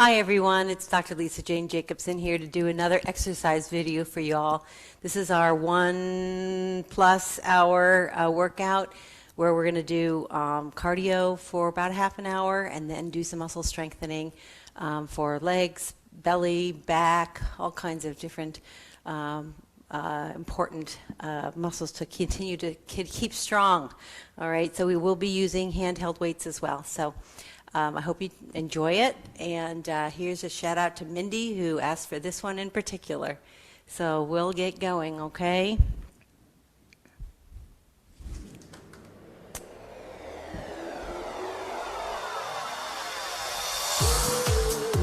Hi everyone, it's Dr. Lisa Jane Jacobson here to do another exercise video for y'all. This is our 1+ hour workout where we're going to do cardio for about half an hour and then do some muscle strengthening for legs, belly, back, all kinds of different important muscles to continue to keep strong. All right, so we will be using handheld weights as well. So I hope you enjoy it, and here's a shout out to Mindy who asked for this one in particular. So we'll get going, okay?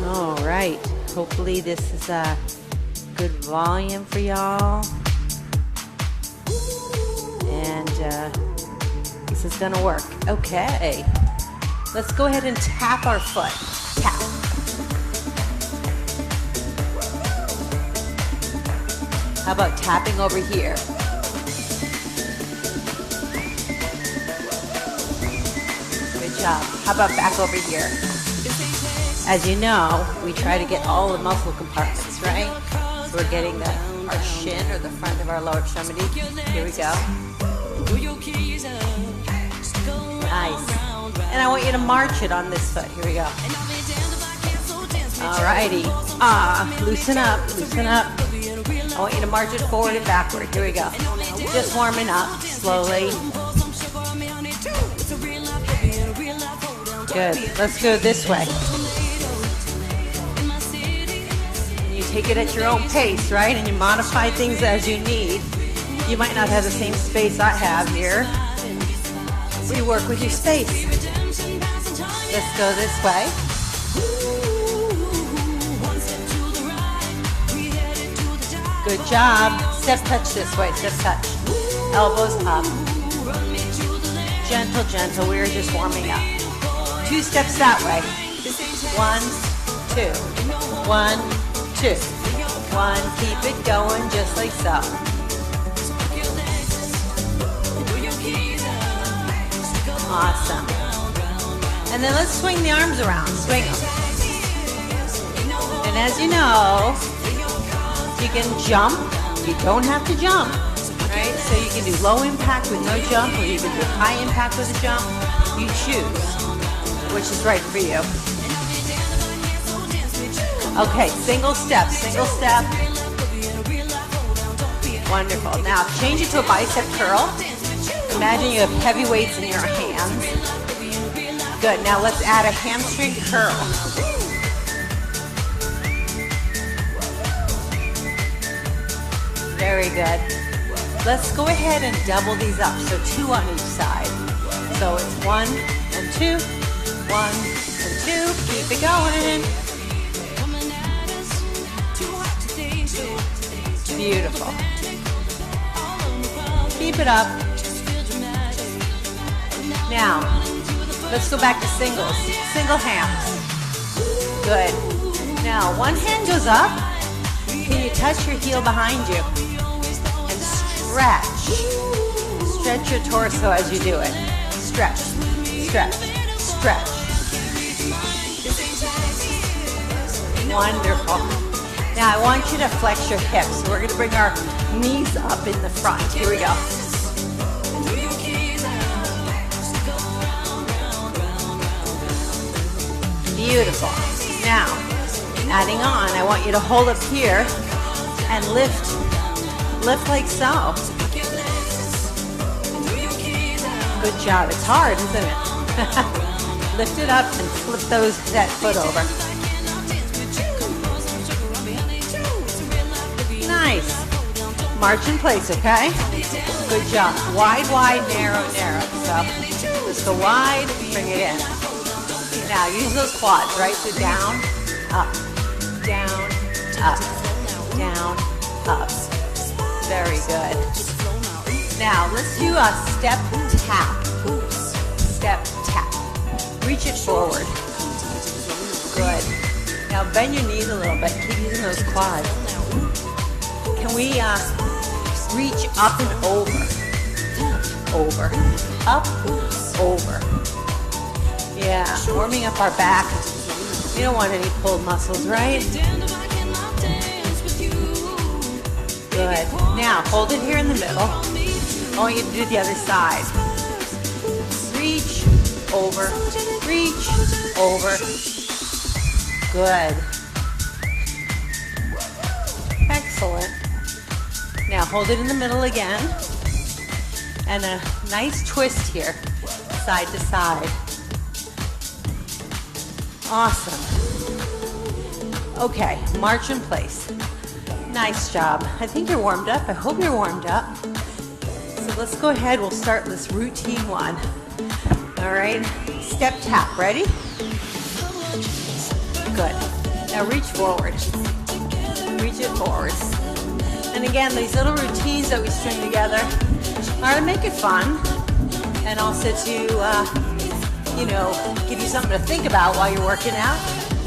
All right, hopefully this is a good volume for y'all, and this is gonna work. Okay. Let's go ahead and tap our foot. Tap. How about tapping over here? Good job. How about back over here? As you know, we try to get all the muscle compartments, right? So we're getting our shin or the front of our lower extremity. Here we go. Nice. And I want you to march it on this foot. Here we go. Alrighty. Loosen up, loosen up. I want you to march it forward and backward. Here we go. Just warming up slowly. Good. Let's go this way. And you take it at your own pace, right? And you modify things as you need. You might not have the same space I have here. So you work with your space. Let's go this way. Good job. Step touch this way. Step touch. Elbows up. Gentle, gentle. We're just warming up. 2 steps that way. 1, 2. 1, 2. 1. Keep it going just like so. Awesome. And then let's swing the arms around. Swing them. And as you know, you can jump. You don't have to jump, right? So you can do low impact with no jump, or you can do high impact with a jump. You choose which is right for you. Okay, single step, single step. Wonderful. Now change it to a bicep curl. Imagine you have heavy weights in your hands. Good. Now let's add a hamstring curl. Very good. Let's go ahead and double these up. So 2 on each side. So it's 1 and 2, 1 and 2. Keep it going. Beautiful. Keep it up. Now, let's go back to singles. Single hands. Good. Now, one hand goes up. Can you touch your heel behind you? And stretch. Stretch your torso as you do it. Stretch, stretch, stretch. Wonderful. Now, I want you to flex your hips. So we're going to bring our knees up in the front. Here we go. Beautiful. Now, adding on, I want you to hold up here and lift like so. Good job. It's hard, isn't it? Lift it up and flip that foot over. Nice. March in place, okay? Good job. Wide, wide, narrow, narrow. So just go wide, bring it in. Now use those quads, right? So down, up, down, up, down, up. Very good. Now let's do a step tap. Step tap. Reach it forward. Good. Now bend your knees a little bit. Keep using those quads. Can we reach up and over? Over. Up, over. Yeah, warming up our back. You don't want any pulled muscles, right? Good. Now, hold it here in the middle. I want you to do the other side. Reach, over, reach, over. Good. Excellent. Now, hold it in the middle again. And a nice twist here, side to side. Awesome. Okay, march in place. Nice job. I think you're warmed up. I hope you're warmed up. So let's go ahead. We'll start this routine one. All right. Step tap. Ready? Good. Now reach forward. Reach it forward. And again, these little routines that we string together are to make it fun and also to, give you something to think about while you're working out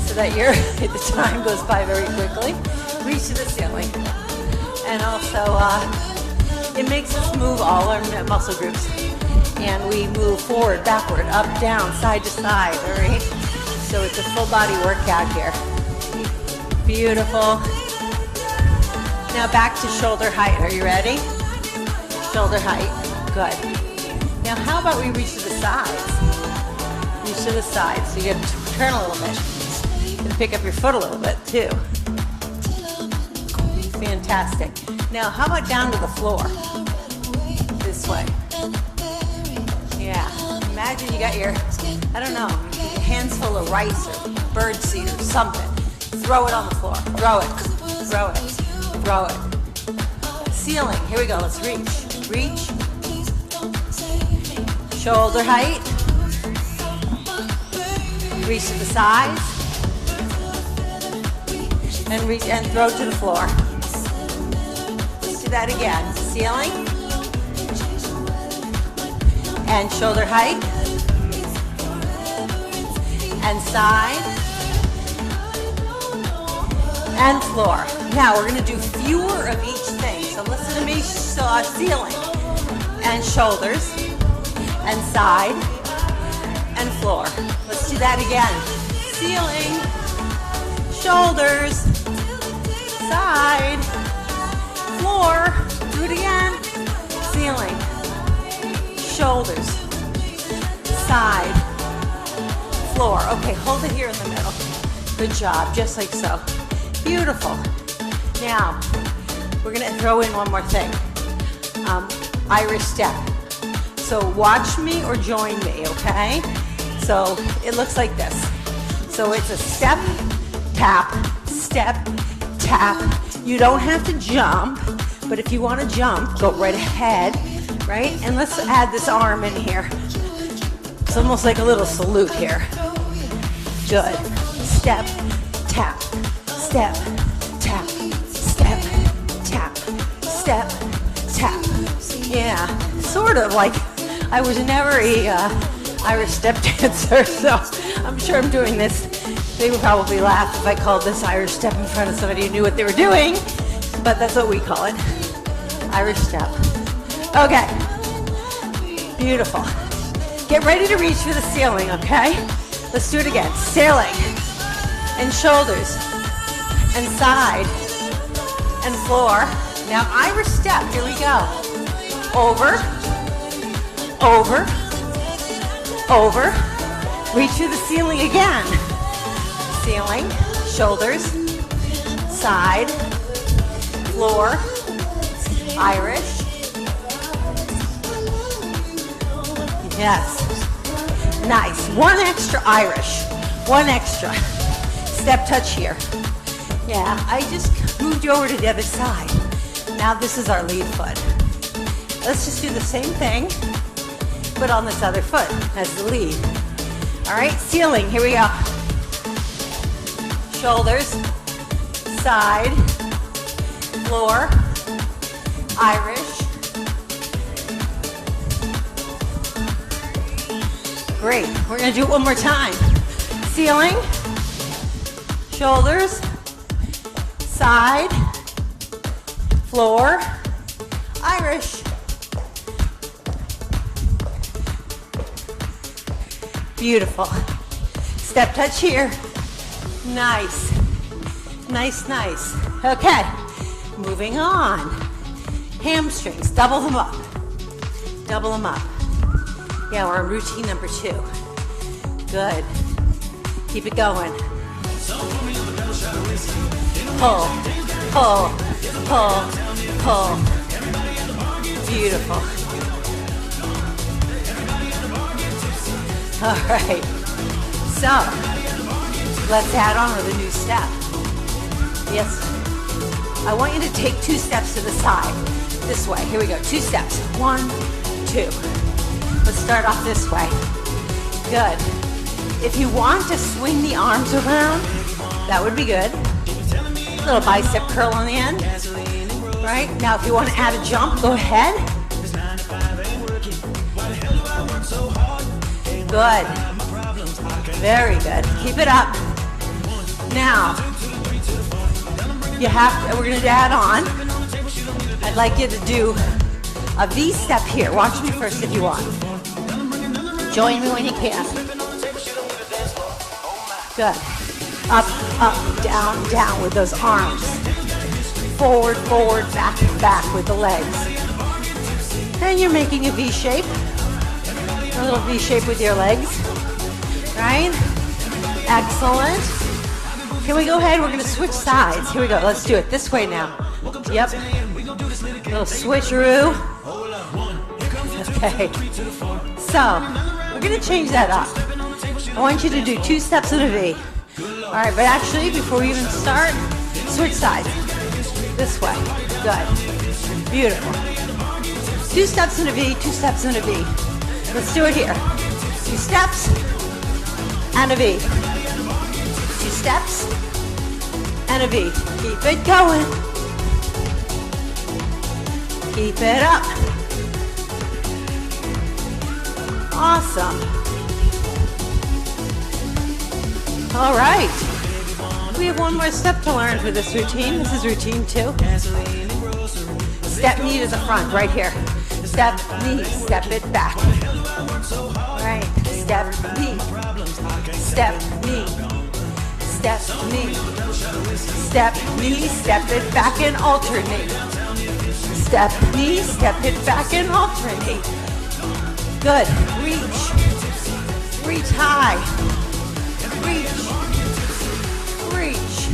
so that the time goes by very quickly. Reach to the ceiling. And also, it makes us move all our muscle groups. And we move forward, backward, up, down, side to side, all right? So it's a full body workout here. Beautiful. Now back to shoulder height. Are you ready? Shoulder height. Good. Now how about we reach to the sides? Reach to the sides. So you get to turn a little bit. And pick up your foot a little bit too. Fantastic. Now, how about down to the floor? This way. Yeah. Imagine you got your, your hands full of rice or birdseed or something. Throw it on the floor. Throw it. Throw it. Throw it. Ceiling. Here we go. Let's reach. Reach. Shoulder height. Reach to the sides. And reach and throw to the floor. That again. Ceiling and shoulder height and side and floor. Now we're going to do fewer of each thing. So listen to me. Ceiling and shoulders and side and floor. Let's do that again. Ceiling, shoulders, side, floor. Do it again. Ceiling, shoulders, side, floor. Okay, hold it here in the middle. Good job, just like so. Beautiful. Now, we're gonna throw in one more thing. Irish step. So watch me or join me, okay? So it looks like this. So it's a step, tap, tap. You don't have to jump, but if you want to jump, go right ahead, right? And let's add this arm in here. It's almost like a little salute here. Good. Step, tap, step, tap, step, tap, step, tap. Yeah, sort of like I was never a Irish step dancer, so I'm sure I'm doing this. They would probably laugh if I called this Irish step in front of somebody who knew what they were doing, but that's what we call it. Irish step. Okay. Beautiful. Get ready to reach for the ceiling, okay? Let's do it again. Ceiling and shoulders and side and floor. Now Irish step. Here we go. Over, over, over. Reach to the ceiling again. Ceiling, shoulders, side, floor, Irish. Yes. Nice. One extra Irish. One extra. Step touch here. Yeah, I just moved you over to the other side. Now this is our lead foot. Let's just do the same thing, but on this other foot as the lead. All right, ceiling. Here we go. Shoulders, side, floor, Irish. Great. We're going to do it one more time. Ceiling, shoulders, side, floor, Irish. Beautiful. Step touch here. Nice. Nice, nice. Okay, moving on. Hamstrings, double them up. Double them up. Yeah, we're on routine number 2. Good. Keep it going. Pull, pull, pull, pull. Beautiful. All right. So, let's add on with a new step. Yes. I want you to take 2 steps to the side. This way. Here we go. 2 steps. 1, 2. Let's start off this way. Good. If you want to swing the arms around, that would be good. A little bicep curl on the end. Right? Now, if you want to add a jump, go ahead. Good. Very good. Keep it up. Now, we're going to add on. I'd like you to do a V step here. Watch me first if you want. Join me when you can. Good. Up, up, down, down with those arms. Forward, forward, back, back with the legs. And you're making a V shape. A little V shape with your legs. Right? Excellent. Can we go ahead? We're going to switch sides. Here we go. Let's do it this way now. Yep. Little switcheroo. Okay. So, we're going to change that up. I want you to do 2 steps in a V. All right, but actually, before we even start, switch sides. This way. Good. Beautiful. 2 steps in a V, 2 steps in a V. Let's do it here. 2 steps and a V. 2 steps and a V. Keep it going. Keep it up. Awesome. All right. We have one more step to learn for this routine. This is routine 2. Step knee to the front, right here. Step knee, step it back. Right. Step knee. Step knee. Step knee. Step knee, step it back and alternate. Step knee, step it back and alternate. Good. Reach. Reach high. Reach. Reach.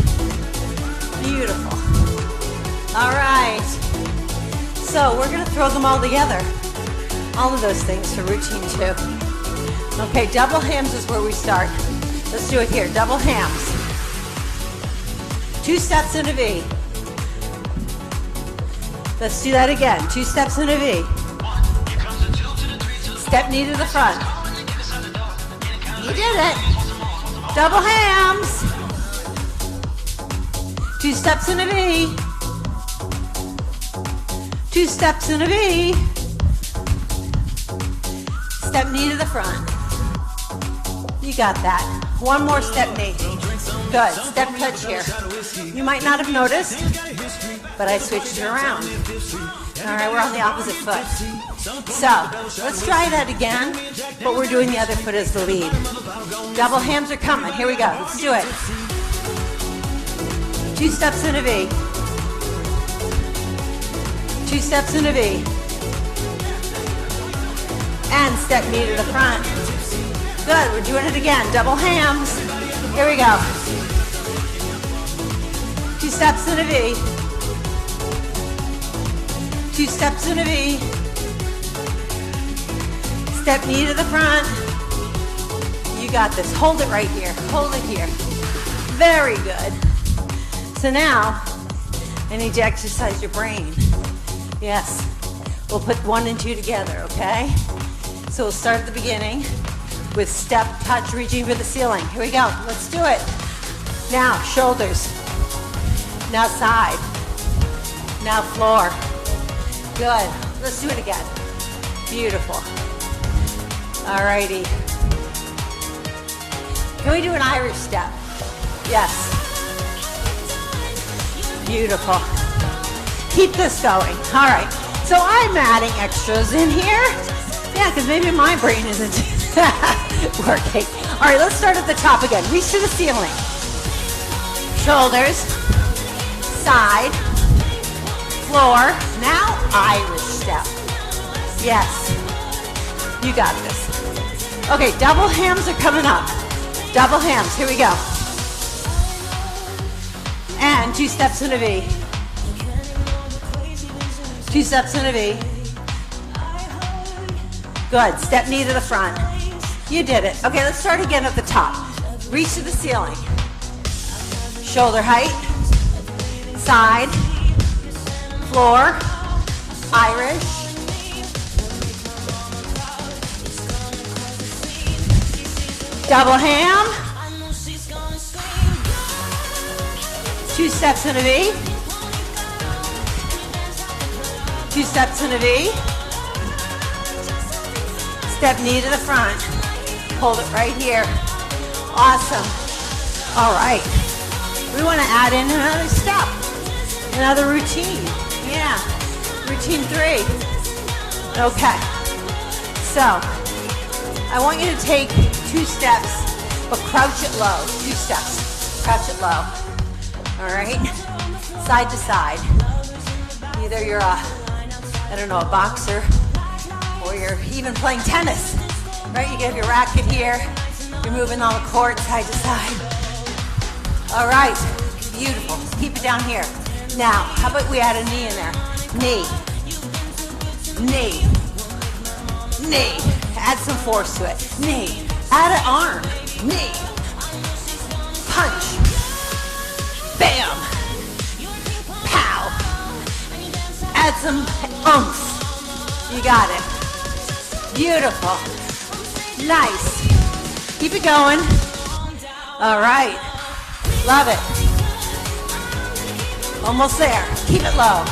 Beautiful. All right. So we're going to throw them all together. All of those things for routine 2. Okay, double hams is where we start. Let's do it here. Double hams. 2 steps in a V. Let's do that again. 2 steps in a V. Step knee to the front. You did it. Double hams. 2 steps in a V. 2 steps in a V. Step knee to the front. You got that. 1 more step knee. Good. Step touch here. You might not have noticed, but I switched it around. All right, we're on the opposite foot. So, let's try that again, but we're doing the other foot as the lead. Double hams are coming. Here we go. Let's do it. 2 steps in a V. 2 steps in a V. And step knee to the front. Good, we're doing it again. Double hams. Here we go. 2 steps in a V. 2 steps in a V. Step knee to the front. You got this. Hold it right here. Hold it here. Very good. So now, I need to exercise your brain. Yes. We'll put 1 and 2 together, okay? So we'll start at the beginning with step, touch, reaching for the ceiling. Here we go. Let's do it. Now, shoulders. Now side. Now floor. Good. Let's do it again. Beautiful. All righty. Can we do an Irish step? Yes. Beautiful. Keep this going. All right. So I'm adding extras in here. Yeah, because maybe my brain isn't working. All right, let's start at the top again. Reach to the ceiling. Shoulders, side, floor. Now Irish step. Yes, you got this. Okay, double hams are coming up. Double hams, here we go. And 2 steps in a V. 2 steps in a V. Good, step knee to the front. You did it. Okay, let's start again at the top. Reach to the ceiling. Shoulder height, side, floor, Irish. Double ham. 2 steps in a V. 2 steps in a V. Step knee to the front. Hold it right here. Awesome. All right. We want to add in another step. Another routine. Yeah. Routine 3. Okay. So, I want you to take 2 steps, but crouch it low. 2 steps. Crouch it low. All right? Side to side. Either you're a boxer, or you're even playing tennis. Right? You have your racket here. You're moving on the court side to side. All right. Beautiful. Keep it down here. Now, how about we add a knee in there? Knee. Knee. Knee. Add some force to it. Knee. Add an arm. Knee. Punch. Bam. Pow. Add some oomph. You got it. Beautiful. Nice. Keep it going. All right. Love it. Almost there. Keep it low.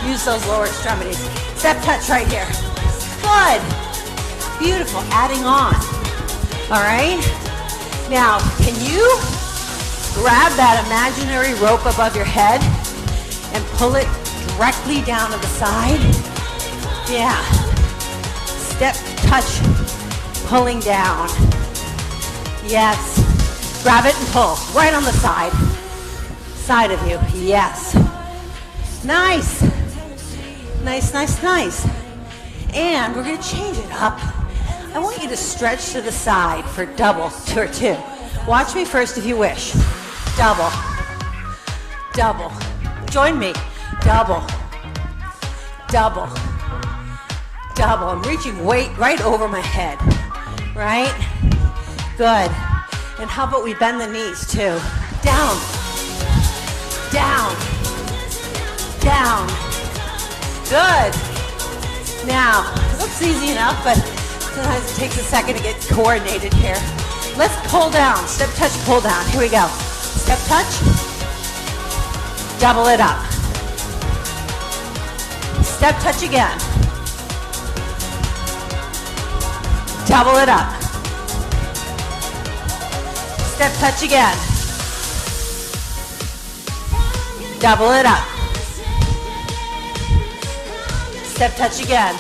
Use those lower extremities. Step touch right here. Good. Beautiful. Adding on. All right. Now, can you grab that imaginary rope above your head and pull it directly down to the side? Yeah. Step touch. Pulling down. Yes. Grab it and pull. Right on the side. Side of you. Yes. Nice. Nice, nice, nice. And we're going to change it up. I want you to stretch to the side for double or 2. Watch me first if you wish. Double. Double. Join me. Double. Double. Double. I'm reaching weight right over my head. Right? Good. And how about we bend the knees too? Down. Down. Down. Good. Now, it looks easy enough, but sometimes it takes a second to get coordinated here. Let's pull down. Step touch, pull down. Here we go. Step touch. Double it up. Step touch again. Double it up. Step touch again. Double it up. Step touch again.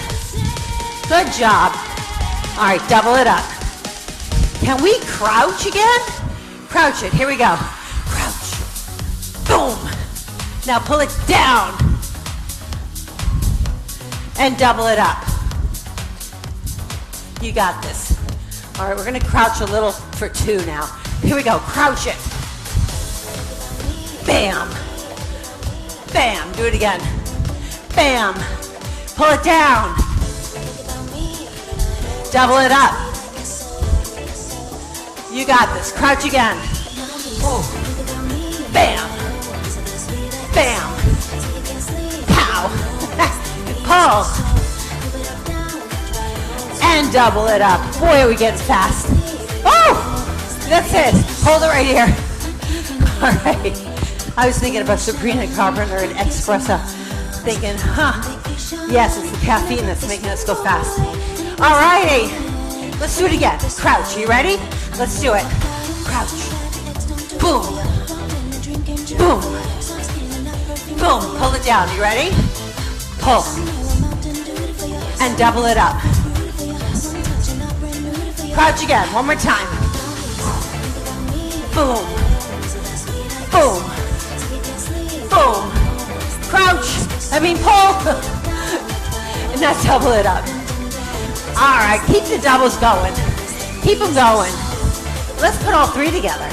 Good job. All right, double it up. Can we crouch again? Crouch it. Here we go. Crouch. Boom. Now pull it down. And double it up. You got this. All right, we're going to crouch a little for 2 now. Here we go. Crouch it. Bam. Bam. Do it again. Bam. Pull it down. Double it up. You got this. Crouch again. Ooh. Bam. Bam. Pow. Pull. And double it up. Boy, are we getting fast. Oh! That's it. Hold it right here. All right. I was thinking about Sabrina Carpenter and Espresso. Thinking, yes, it's the caffeine that's making us go fast. All righty. Let's do it again. Crouch. You ready? Let's do it. Crouch. Boom. Boom. Boom. Pull it down. You ready? Pull. And double it up. Crouch again. One more time. Boom. Boom. pull. And now double it up. All right, keep the doubles going. Keep them going. Let's put all three together.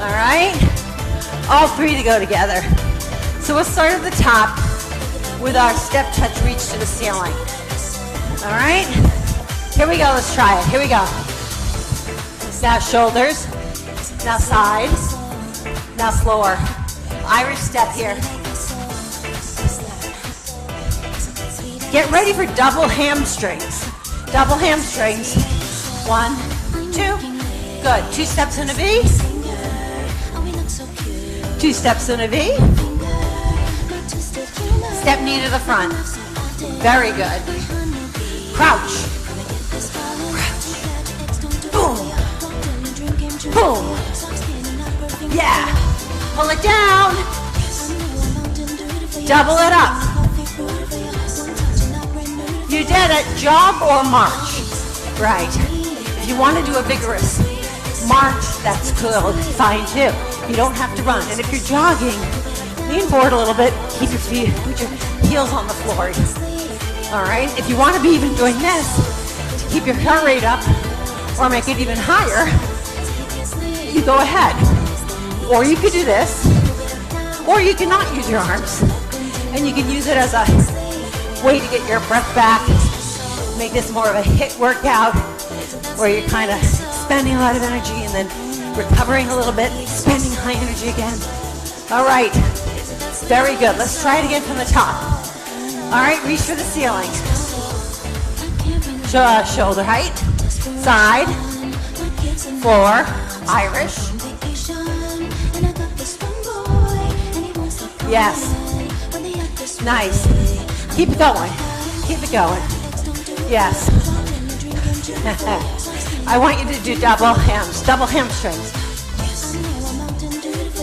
All right? All three to go together. So we'll start at the top with our step touch reach to the ceiling. All right? Here we go, let's try it. Here we go. Now shoulders, now side, now slower. Irish step here. Get ready for double hamstrings. Double hamstrings. 1, 2, good. 2 steps in a V. 2 steps in a V. Step knee to the front. Very good. Crouch. Boom. Boom. Yeah. Pull it down. Double it up. You did it. Jog or march. Right. If you want to do a vigorous march, that's cool. Fine too. You don't have to run. And if you're jogging, lean forward a little bit. Keep your feet, put your heels on the floor. All right. If you want to be even doing this to keep your heart rate up or make it even higher, you go ahead. Or you could do this, or you cannot use your arms, and you can use it as a way to get your breath back. Make this more of a HIIT workout where you're kind of spending a lot of energy and then recovering a little bit, spending high energy again. All right, very good. Let's try it again from the top. All right, reach for the ceiling. Shoulder height, side, floor, Irish. Yes. Nice. Keep it going. Keep it going. Yes. I want you to do double hamstrings.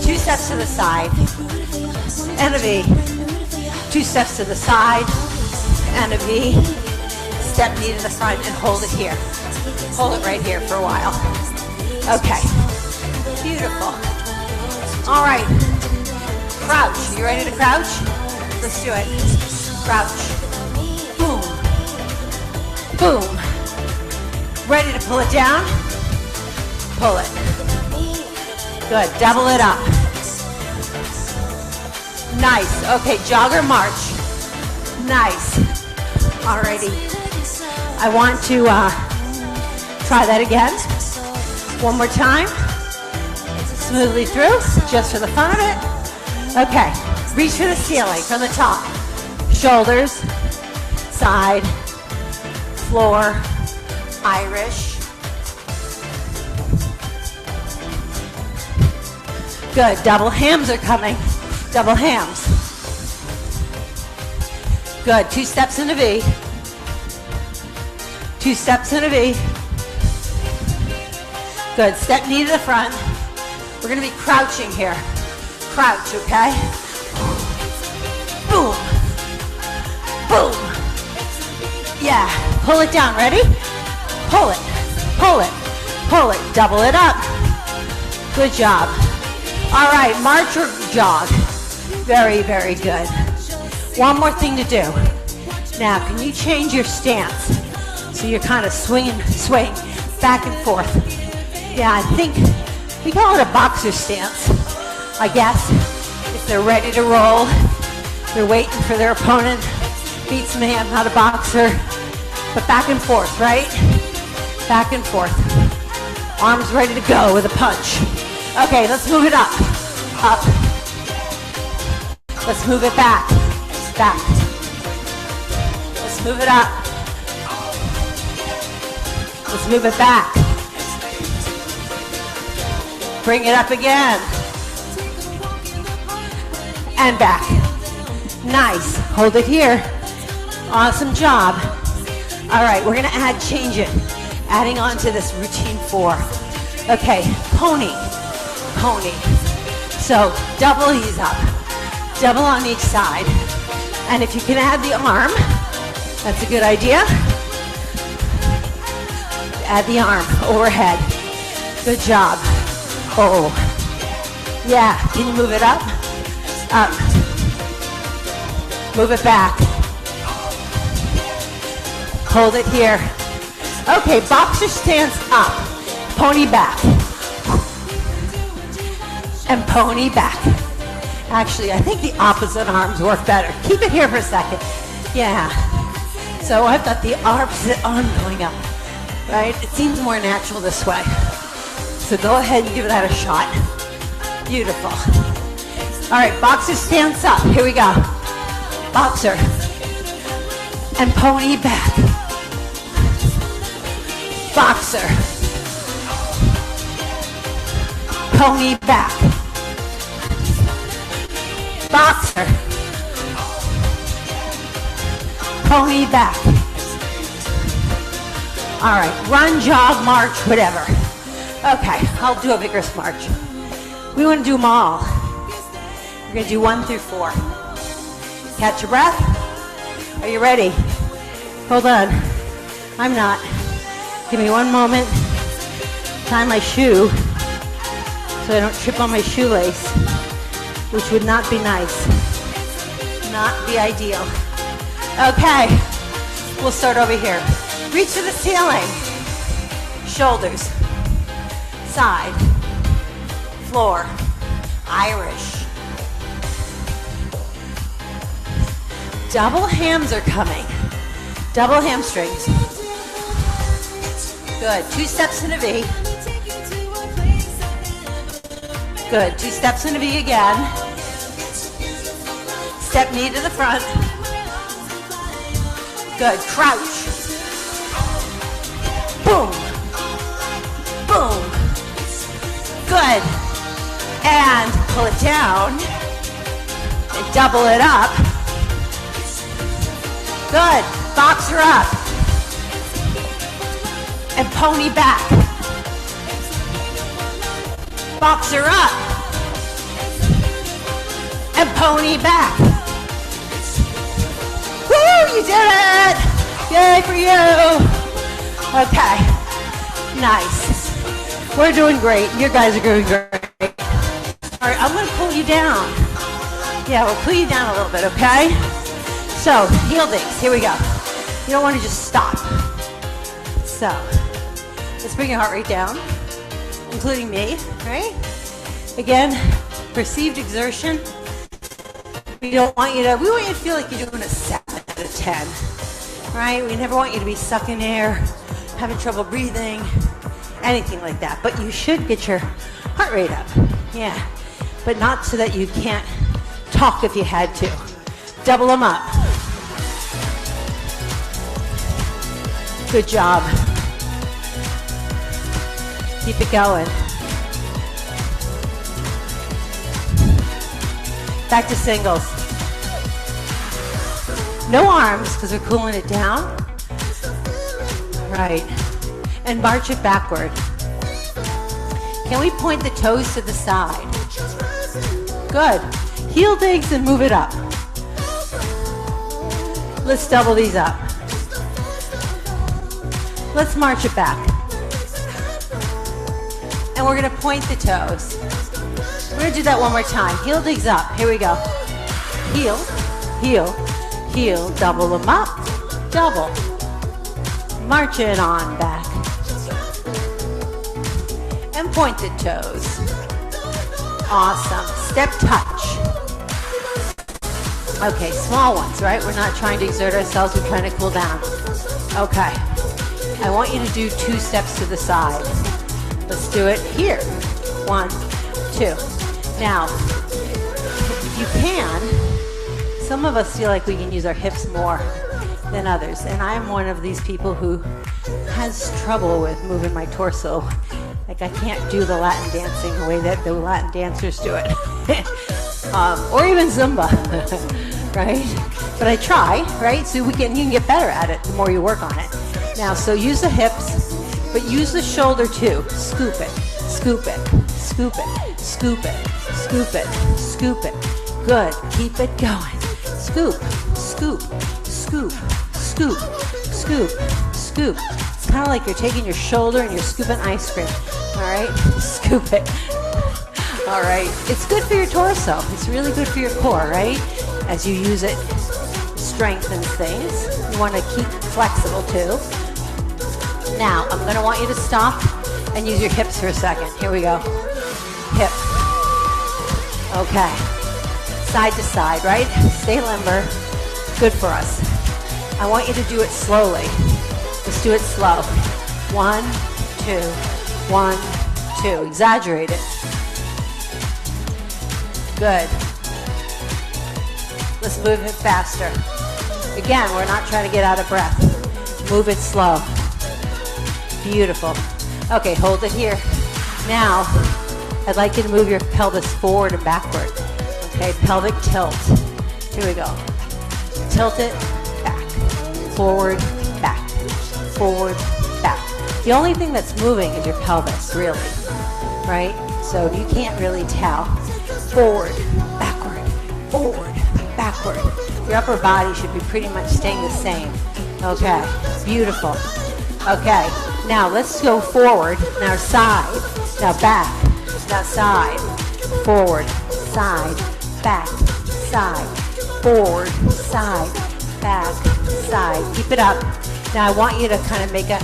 2 steps to the side and a V. 2 steps to the side and a V. Step knee to the front and hold it here. Hold it right here for a while. Okay. Beautiful. All right. Crouch. You ready to crouch? Let's do it. Crouch. Boom. Boom. Ready to pull it down? Pull it. Good. Double it up. Nice. Okay, jog or march. Nice. Alrighty. I want to try that again. One more time. Smoothly through, just for the fun of it. Okay, reach for the ceiling from the top. Shoulders, side, floor, Irish. Good, double hams are coming. Double hams. Good, 2 steps in a V. 2 steps in a V. Good, step knee to the front. We're gonna be crouching here. Crouch, okay? Boom. Boom. Yeah, pull it down, ready? Pull it, pull it, pull it, double it up. Good job. All right, march or jog. Very, very good. One more thing to do. Now, can you change your stance? So you're kind of swaying back and forth. Yeah, I think we call it a boxer stance. I guess if they're ready to roll, they're waiting for their opponent. Beats me, I'm not a boxer. But back and forth, right? Back and forth. Arms ready to go with a punch. Okay, let's move it up. Up. Let's move it back. Back. Let's move it up. Let's move it back. Bring it up again. And back. Nice. Hold it here. Awesome job. All right, we're gonna change it. Adding on to this routine 4. Okay, pony. Pony. So double ease up. Double on each side. And if you can add the arm, that's a good idea. Add the arm overhead. Good job. Oh. Yeah, can you move it up? Up. Move it back. Hold it here. Okay, boxer stance up. Pony back. And pony back. Actually, I think the opposite arms work better. Keep it here for a second. Yeah. So I've got the opposite arm going up, right? It seems more natural this way. So go ahead and give that a shot. Beautiful. All right, boxer stance up. Here we go. Boxer. And pony back. Boxer. Pony back. Boxer. Pony back. All right, run, jog, march, whatever. Okay, I'll do a vigorous march. We want to do them all. We're going to do 1 through 4. Catch your breath. Are you ready? Hold on. I'm not. Give me one moment. Tie my shoe so I don't trip on my shoelace, which would not be nice. Not the ideal. Okay, we'll start over here. Reach to the ceiling. Shoulders. Side. Floor. Irish. Double hams are coming. Double hamstrings. Good. 2 steps in a V. Good. 2 steps in a V again. Step knee to the front. Good. Crouch. Boom. Boom. Good. And pull it down. And double it up. Good. Boxer up. And pony back. Boxer up. And pony back. Woo, you did it! Yay for you! Okay, nice. We're doing great. You guys are doing great. All right, I'm gonna pull you down. Yeah, we'll pull you down a little bit, okay? So, heel digs, here we go. You don't want to just stop. So, let's bring your heart rate down, including me, right? Again, perceived exertion. We want you to feel like you're doing a 7 out of 10, right? We never want you to be sucking air, having trouble breathing, anything like that. But you should get your heart rate up, yeah. But not so that you can't talk if you had to. Double them up. Good job. Keep it going. Back to singles. No arms, because we're cooling it down. Right. And march it backward. Can we point the toes to the side? Good. Heel digs and move it up. Let's double these up. Let's march it back. And we're going to point the toes. We're going to do that one more time. Heel digs up. Here we go. Heel, heel, heel. Double them up. Double. March it on back. And pointed toes. Awesome. Step touch. Okay, small ones, right? We're not trying to exert ourselves. We're trying to cool down. Okay. I want you to do 2 steps to the side. Let's do it here. 1, 2. Now, if you can, some of us feel like we can use our hips more than others. And I'm one of these people who has trouble with moving my torso. Like I can't do the Latin dancing the way that the Latin dancers do it. Or even Zumba, right? But I try, right? So you can get better at it the more you work on it. Now, so use the hips, but use the shoulder too. Scoop it, scoop it, scoop it, scoop it, scoop it, scoop it. Good, keep it going. Scoop, scoop, scoop, scoop, scoop, scoop. It's kind of like you're taking your shoulder and you're scooping ice cream. All right, scoop it. All right, it's good for your torso. It's really good for your core, right? As you use it strengthens things. You want to keep flexible too. Now, I'm going to want you to stop and use your hips for a second. Here we go. Hip. Okay. Side to side, right? Stay limber. Good for us. I want you to do it slowly. Let's do it slow. 1, 2, 1, 2. Exaggerate it. Good. Let's move it faster. Again, we're not trying to get out of breath. Move it slow. Beautiful. Okay, hold it here. Now, I'd like you to move your pelvis forward and backward. Okay, pelvic tilt. Here we go. Tilt it, back, forward, back, forward, back. The only thing that's moving is your pelvis, really, right? So you can't really tell. Forward, backward, forward, backward. Your upper body should be pretty much staying the same. Okay, beautiful. Okay, now let's go forward. Now side, now back, now side, forward, side, back, side, forward, side, back, side. Keep it up. Now I want you to kind of make a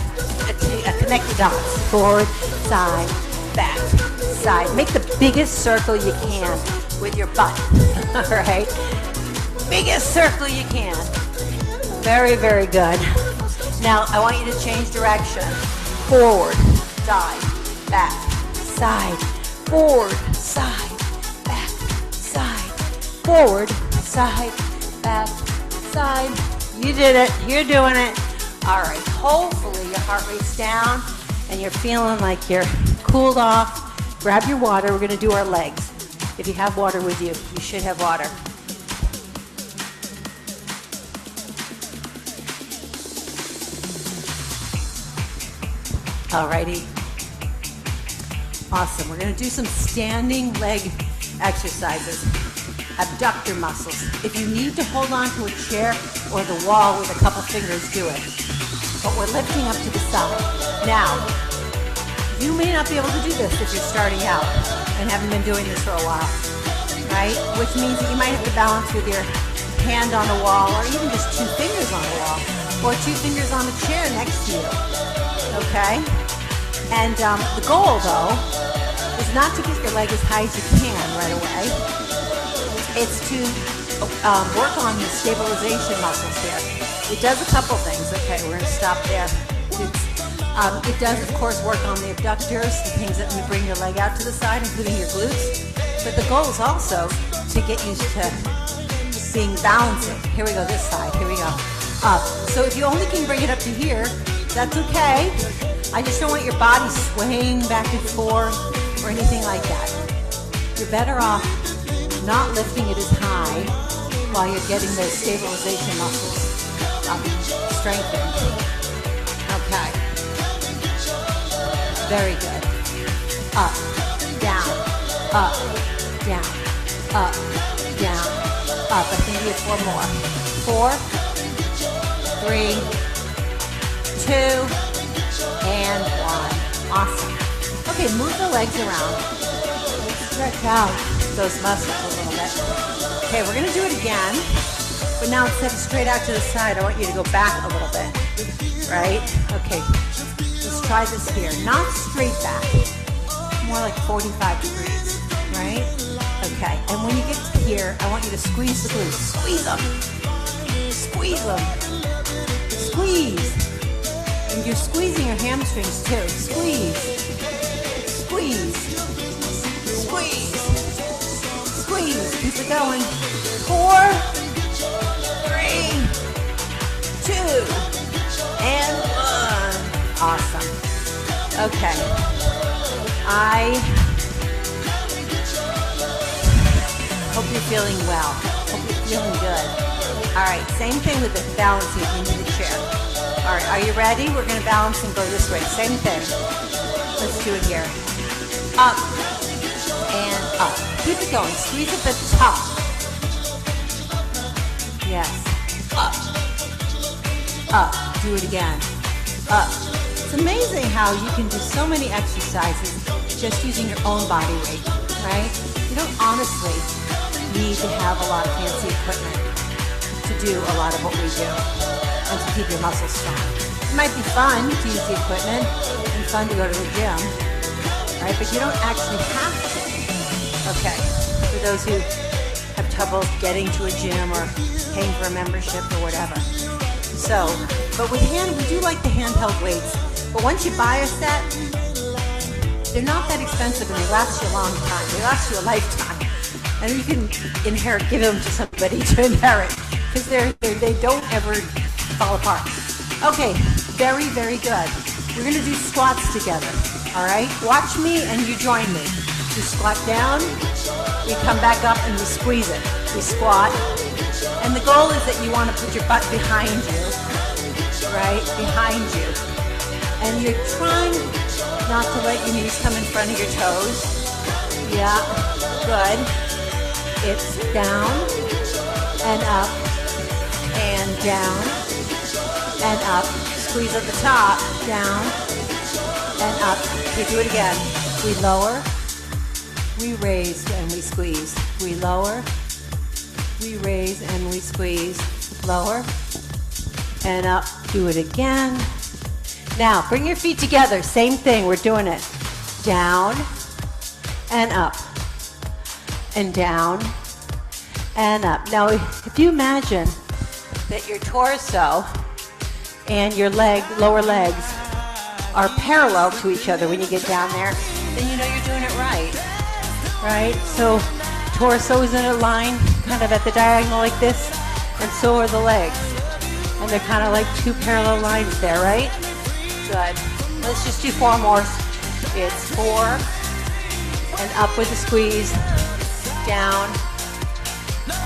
connect the dots. Forward, side, back, side. Make the biggest circle you can with your butt. All right? Biggest circle you can. Very, very good. Now I want you to change direction. Forward, side, back, side, forward, side, back, side, forward, side, back, side. You did it. You're doing it. All right. Hopefully your heart rate's down and you're feeling like you're cooled off. Grab your water. We're going to do our legs. If you have water with you, you should have water. Alrighty. Awesome. We're going to do some standing leg exercises. Abductor muscles. If you need to hold on to a chair or the wall with a couple fingers, do it. But we're lifting up to the side. Now, you may not be able to do this if you're starting out and haven't been doing this for a while, right? Which means that you might have to balance with your hand on the wall or even just 2 fingers on the wall or 2 fingers on the chair next to you, okay? And the goal, though, is not to get your leg as high as you can right away. It's to work on the stabilization muscles here. It does a couple things. Okay, we're going to stop there. It does, of course, work on the abductors, the things that bring your leg out to the side, including your glutes. But the goal is also to get used to being balancing. Here we go, this side. Here we go. Up. So if you only can bring it up to here, that's okay. I just don't want your body swaying back and forth or anything like that. You're better off not lifting it as high while you're getting those stabilization muscles strengthened. Okay. Very good. Up, down, up, down, up, down, up. I think we have 4 more. 4, 3, 2, and 1. Awesome. Okay, move the legs around. Stretch out those muscles a little bit. Okay, we're going to do it again. But now instead of straight out to the side, I want you to go back a little bit. Right? Okay. Let's try this here. Not straight back. More like 45 degrees. Right? Okay. And when you get to here, I want you to squeeze the glutes. Squeeze them. Squeeze them. Squeeze. And you're squeezing your hamstrings too. Squeeze. Squeeze. Squeeze. Squeeze. Keep it going. 4, 3, 2, and 1. Awesome. Okay. I hope you're feeling well. Hope you're feeling good. All right. Same thing with the balancing if you need a chair. All right. Are you ready? We're going to balance and go this way. Same thing. Let's do it here. Up and up. Keep it going. Squeeze at the top. Yes. Up. Up. Do it again. Up. It's amazing how you can do so many exercises just using your own body weight, right? You don't honestly need to have a lot of fancy equipment to do a lot of what we do and to keep your muscles strong. It might be fun to use the equipment and fun to go to the gym, right? But you don't actually have to. Okay, for those who have trouble getting to a gym or paying for a membership or whatever. So, but with we do like the handheld weights. But once you buy a set, they're not that expensive and they last you a long time. They last you a lifetime. And you can give them to somebody to inherit because they don't ever fall apart. Okay, very, very good. We're gonna do squats together, all right? Watch me and you join me. We squat down, we come back up and we squeeze it. We squat, and the goal is that you want to put your butt behind you, right? Behind you. And you're trying not to let your knees come in front of your toes. Yeah, good. It's down and up and down and up. Squeeze at the top, down and up. We do it again. We lower. We raise and we squeeze. We lower, we raise and we squeeze. Lower and up. Do it again. Now, bring your feet together. Same thing, we're doing it. Down and up. And down and up. Now, if you imagine that your torso and your lower legs are parallel to each other when you get down there, then you know you're doing it right. Right? So torso is in a line kind of at the diagonal like this, and so are the legs. And they're kind of like two parallel lines there, right? Good. Let's just do 4 more. It's 4, and up with the squeeze, down,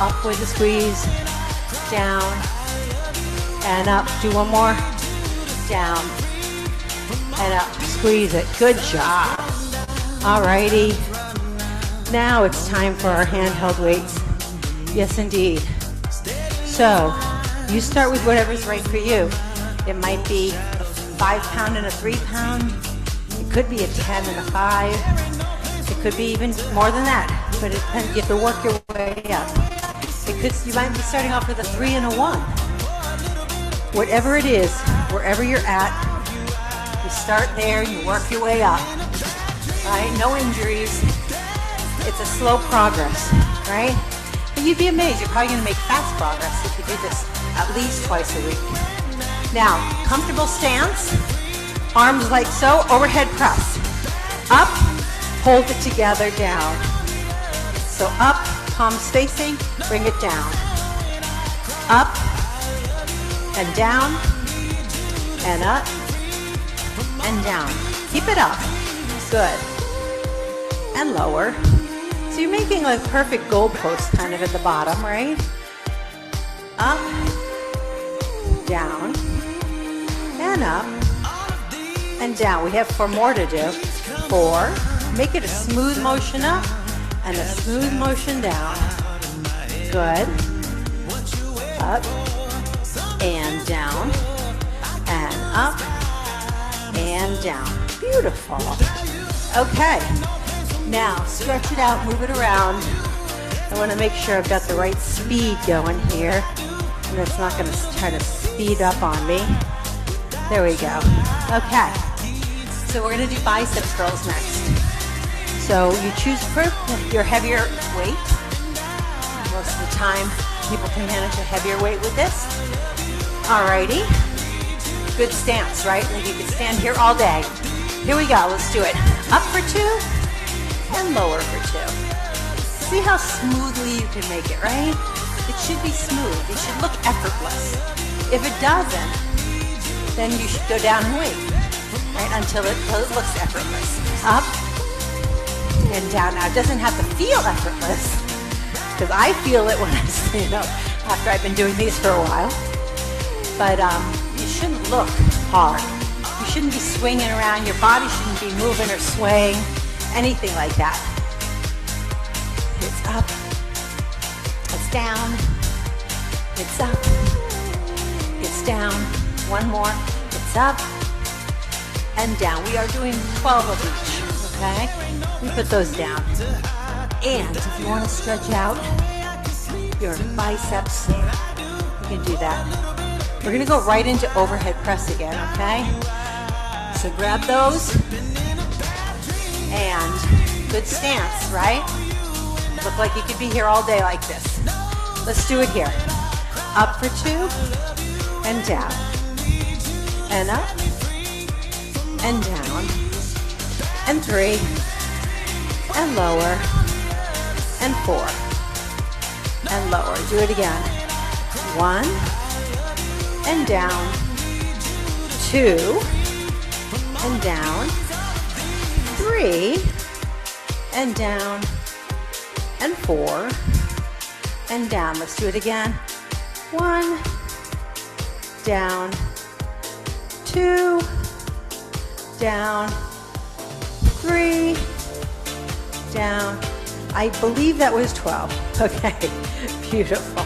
up with the squeeze, down, and up. Do 1 more, down, and up. Squeeze it. Good job. Alrighty. Now it's time for our handheld weights. Yes, indeed. So, you start with whatever's right for you. It might be a 5-pound and a 3-pound. It could be a 10 and a 5. It could be even more than that. But it depends. You have to work your way up. You might be starting off with a 3 and a 1. Whatever it is, wherever you're at, you start there and you work your way up. Right? No injuries. It's a slow progress, right? But you'd be amazed. You're probably going to make fast progress if you do this at least twice a week. Now, comfortable stance, arms like so, overhead press. Up, hold it together, down. So up, palms facing, bring it down. Up, and down, and up, and down. Keep it up. Good. And lower. So you're making like perfect goalpost kind of at the bottom, right? Up, down, and up, and down. We have 4 more to do. 4. Make it a smooth motion up and a smooth motion down. Good. Up, and down, and up, and down. Beautiful. Okay. Now, stretch it out, move it around. I want to make sure I've got the right speed going here, and it's not going to try to speed up on me. There we go. Okay. So we're going to do biceps curls next. So you choose your heavier weight. Most of the time, people can manage a heavier weight with this. Alrighty. Good stance, right? Like you can stand here all day. Here we go. Let's do it. Up for 2. And lower for 2. See how smoothly you can make it, right? It should be smooth. It should look effortless. If it doesn't, then you should go down and wait, right? Until it looks effortless. Up and down. Now, it doesn't have to feel effortless, because I feel it when after I've been doing these for a while. But you shouldn't look hard. You shouldn't be swinging around. Your body shouldn't be moving or swaying. Anything like that. It's up, it's down, it's up, it's down. 1 more, it's up and down. We are doing 12 of each, okay? We put those down. And if you want to stretch out your biceps, You can do that. We're gonna go right into overhead press again, okay? So grab those, and good stance, right? Look like you could be here all day like this. Let's do it here. Up for 2, and down, and up, and down, and 3, and lower, and 4, and lower. Do it again. 1, and down, 2, and down, 3, and down, and 4, and down. Let's do it again. 1, down, 2, down, 3, down. I believe that was 12. Okay, beautiful.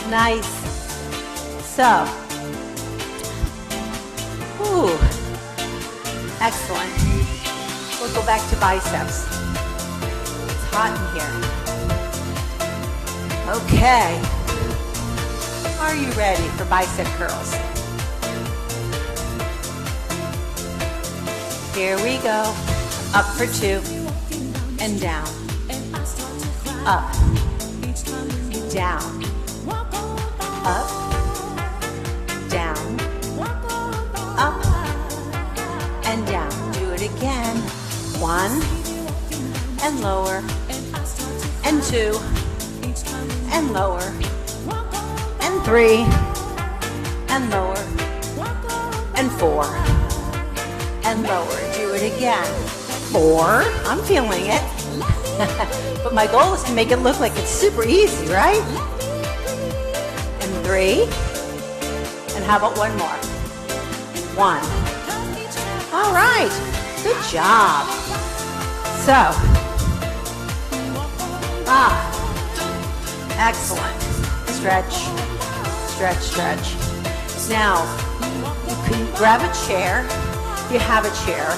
Nice. So, ooh, excellent. We'll go back to biceps. It's hot in here. Okay. Are you ready for bicep curls? Here we go. Up for 2, and down. Up, down, up, down, up, and down. Do it again. 1, and lower, and 2, and lower, and 3, and lower, and 4, and lower. Do it again. 4, I'm feeling it. But my goal is to make it look like it's super easy, right? And 3, and how about one more? 1. All right, good job. So, excellent. Stretch, stretch, stretch. Now, you can grab a chair, if you have a chair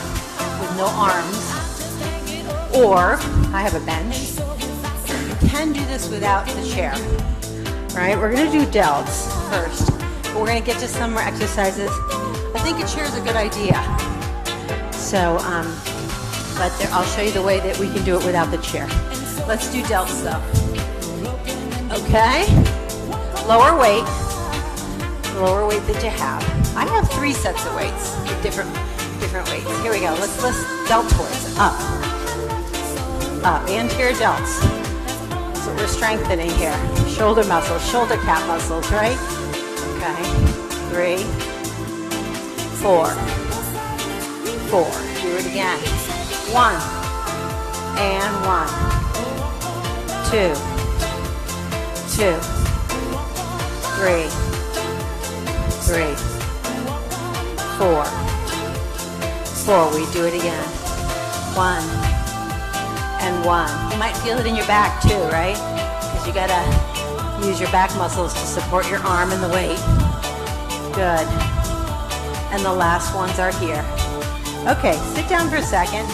with no arms, or I have a bench. You can do this without the chair, right? We're gonna do delts first, but we're gonna get to some more exercises. I think a chair is a good idea. So, but I'll show you the way that we can do it without the chair. Let's do delts though. Okay? Lower weight that you have. I have 3 sets of weights with different weights. Here we go. Let's deltoids. Up, anterior delts. That's what we're strengthening here. Shoulder muscles, shoulder cap muscles, right? Okay. 3, 4. Do it again. 1, and 1. 2, 2, 3, 4. We do it again. 1, and 1. You might feel it in your back too, right? Because you gotta use your back muscles to support your arm and the weight. Good. And the last ones are here. Okay, sit down for a second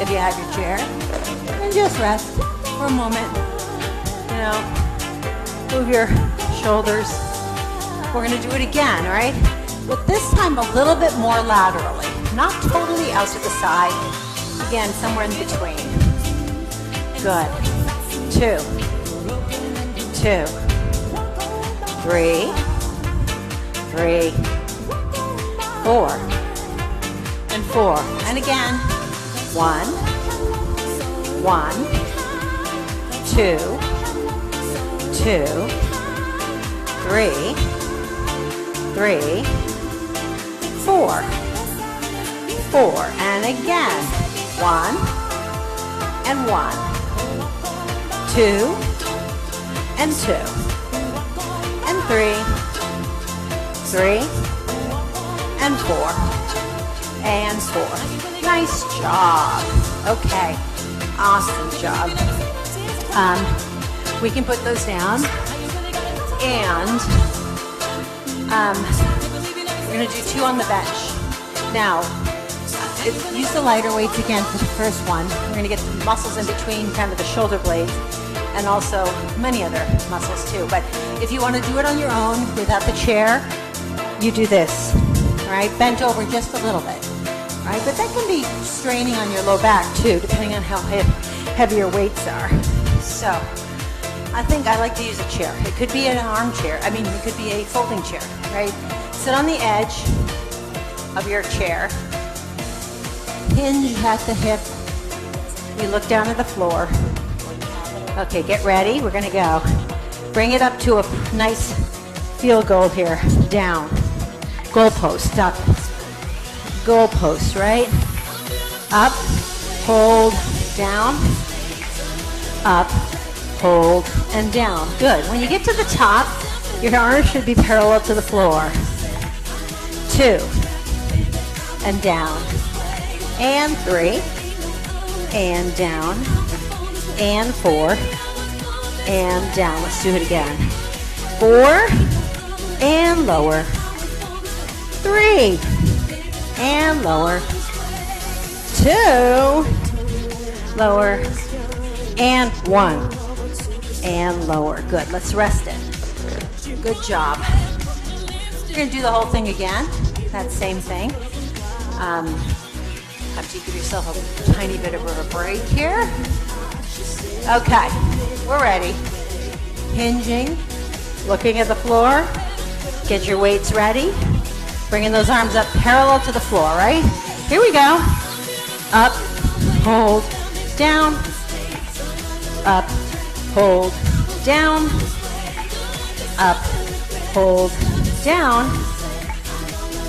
if you have your chair and just rest for a moment. You know, move your shoulders. We're gonna do it again, all right? But this time a little bit more laterally. Not totally out to the side. Again, somewhere in between. Good. 2, 2, 3, 4, and 4. And again, 1, 1, 2, 2, 3, 4. And again, 1, and 1, 2, and 2, and 3, and 4, and 4. Nice job. Okay, awesome job. We can put those down, and we're gonna do 2 on the bench. Now, use the lighter weights again for the first one. We're gonna get the muscles in between kind of the shoulder blades. and also many other muscles too. But if you want to do it on your own without the chair, you do this, all right? Bent over just a little bit, all right? But that can be straining on your low back too, depending on how heavy your weights are. So I think I like to use a chair. It could be an armchair. I mean, it could be a folding chair, right? Sit on the edge of your chair. Hinge at the hip. You look down at the floor. Okay, get ready. We're gonna go. Bring it up to a nice field goal here. Down. Goal post, up. Goal post, right? Up, hold, down. Up, hold, and down. Good. When you get to the top, your arms should be parallel to the floor. 2, and down. And 3, and down, and 4, and down. Let's do it again. 4, and lower. 3, and lower. 2, lower, and 1, and lower. Good. Let's rest it. Good job. You're going to do the whole thing again. That same thing. Have to give yourself a tiny bit of a break here. Okay, we're ready. Hinging, looking at the floor. Get your weights ready. Bringing those arms up parallel to the floor, right? Here we go. Up, hold, down. Up, hold, down. Up, hold, down.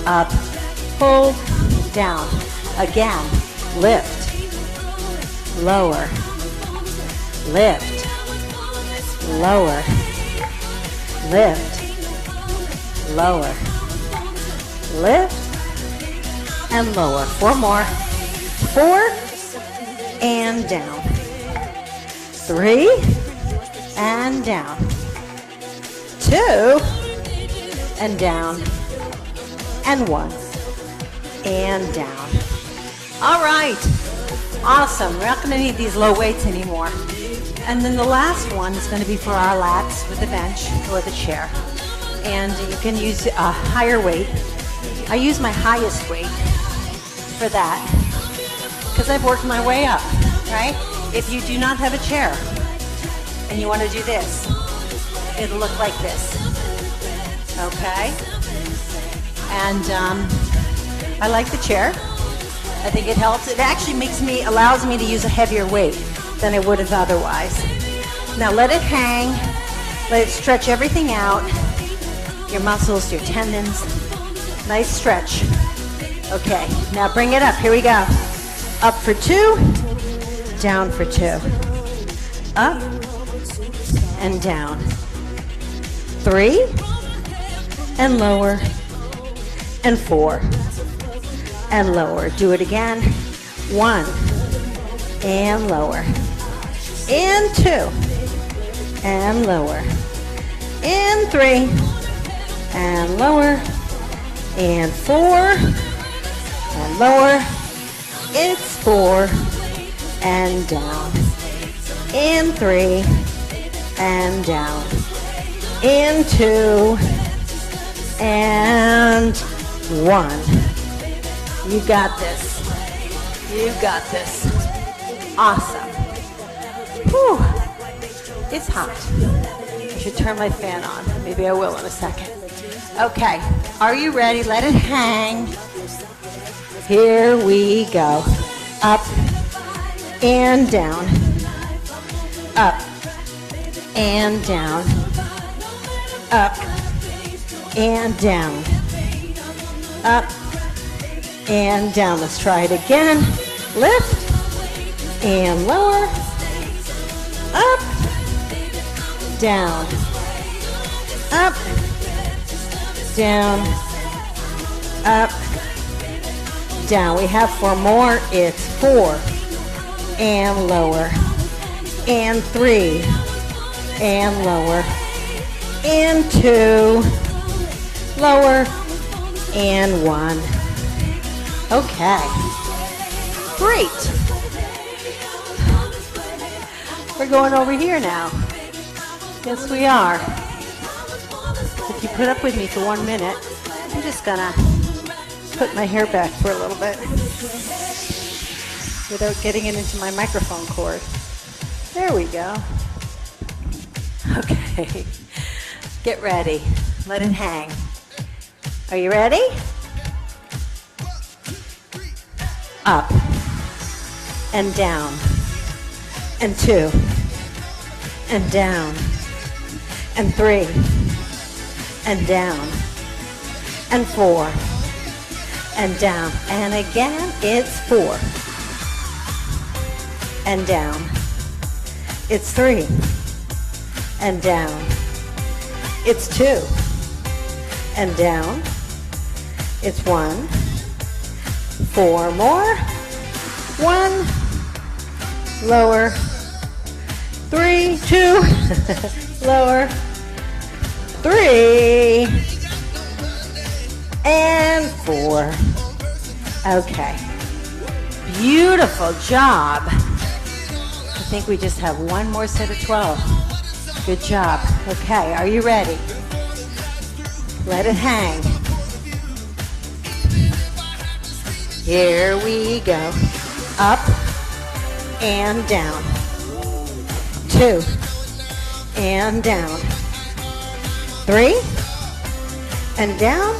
Up, hold, down. Again, lift, lower, lift, lower, lift, lower, lift, and lower. 4 more. 4, and down. 3, and down. 2, and down. And 1, and down. All right, awesome. We're not going to need these low weights anymore. And then the last one is going to be for our lats with the bench or the chair. And you can use a higher weight. I use my highest weight for that because I've worked my way up, right? If you do not have a chair and you want to do this, it'll look like this, okay? And I like the chair. I think it helps. It actually allows me to use a heavier weight than I would have otherwise. Now let it hang. Let it stretch everything out. Your muscles, your tendons. Nice stretch. Okay, now bring it up. Here we go. Up for 2, down for 2. Up and down. 3 and lower. And 4 and lower. Do it again. 1 and lower. And 2 and lower. And 3 and lower. And 4 and lower. It's 4 and down. And 3 and down. And 2 and 1. You got this. You got this. Awesome. Whew. It's hot. I should turn my fan on. Maybe I will in a second. Okay. Are you ready? Let it hang. Here we go. Up and down. Up and down. Up and down. Up and down. Let's try it again. Lift and lower. Up, down. Up, down. Up, down. We have 4 more. It's 4 and lower. And 3 and lower. And 2, lower, and 1. Okay, great. We're going over here now. Yes, we are. If you put up with me for 1 minute, I'm just gonna put my hair back for a little bit without getting it into my microphone cord. There we go. Okay. Get ready. Let it hang. Are you ready? Up and down and 2 and down and 3 and down and 4 and down, and again it's 4 and down, it's 3 and down, it's 2 and down, it's 1, 4 more, 1, lower, 3, 2, lower, 3, and 4. Okay. Beautiful job. I think we just have one more set of 12. Good job. Okay, are you ready? Let it hang. Here we go. Up and down. 2 and down. 3 and down.